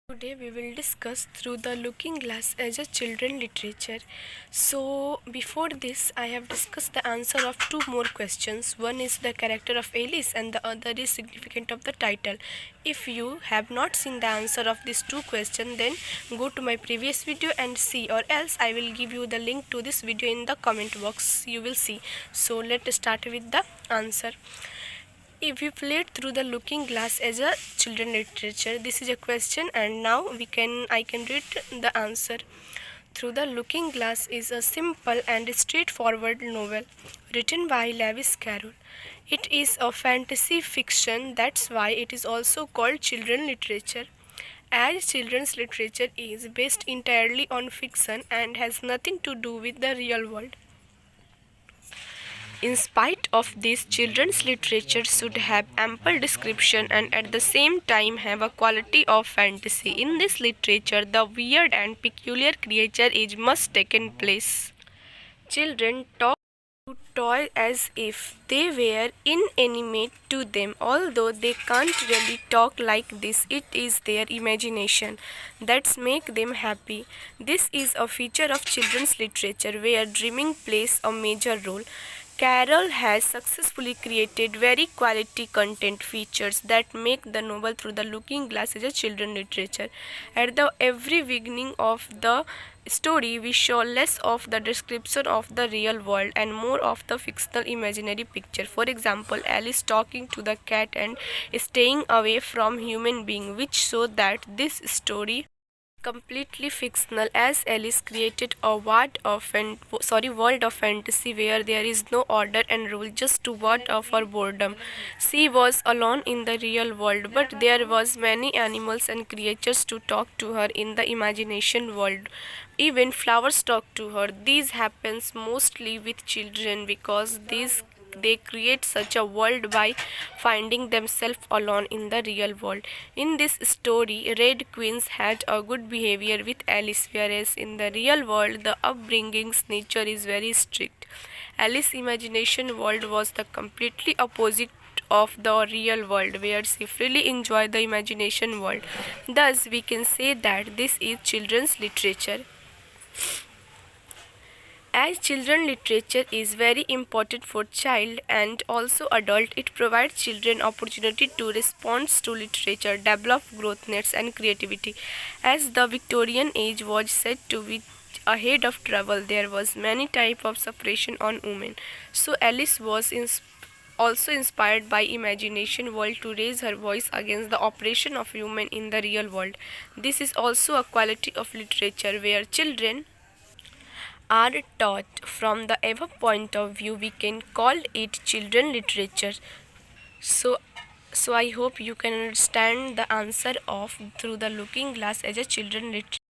Today we will discuss Through the Looking Glass as a children literature. So before this I have discussed the answer of two more questions. One is the character of Alice and the other is significant of the title. If you have not seen the answer of these two questions, then go to my previous video and see, or else I will give you the link to this video in the comment box. You will see. So let's start with the answer. If you played Through the Looking Glass as a children literature, this is a question, and now I can read the answer. Through the Looking Glass is a simple and straightforward novel written by Lewis Carroll. It is a fantasy fiction, that's why it is also called children literature. As children's literature is based entirely on fiction and has nothing to do with the real world. In spite of this, children's literature should have ample description and at the same time have a quality of fantasy. In this literature, the weird and peculiar creature is must taken place. Children talk to toys as if they were inanimate to them. Although they can't really talk like this, it is their imagination that makes them happy. This is a feature of children's literature where dreaming plays a major role. Carroll has successfully created very quality content features that make the novel Through the Looking Glass as a children literature. At the every beginning of the story, we show less of the description of the real world and more of the fictional imaginary picture. For example, Alice talking to the cat and staying away from human being, which show that this story completely fictional, as Alice created a world of fantasy where there is no order and rule, just to ward off her boredom. She was alone in the real world, but there was many animals and creatures to talk to her in the imagination world. Even flowers talk to her. This happens mostly with children because they create such a world by finding themselves alone in the real world. In this story, Red Queens had a good behavior with Alice, whereas in the real world, the upbringing's nature is very strict. Alice's imagination world was the completely opposite of the real world, where she freely enjoyed the imagination world. Thus, we can say that this is children's literature. As children literature is very important for child and also adult, it provides children opportunity to respond to literature, develop growth needs and creativity. As the Victorian age was said to be ahead of travel, there was many type of suppression on women. So Alice was also inspired by imagination world to raise her voice against the oppression of women in the real world. This is also a quality of literature where children are taught from the ever point of view. We can call it children literature. So I hope you can understand the answer of Through the Looking Glass as a children literature.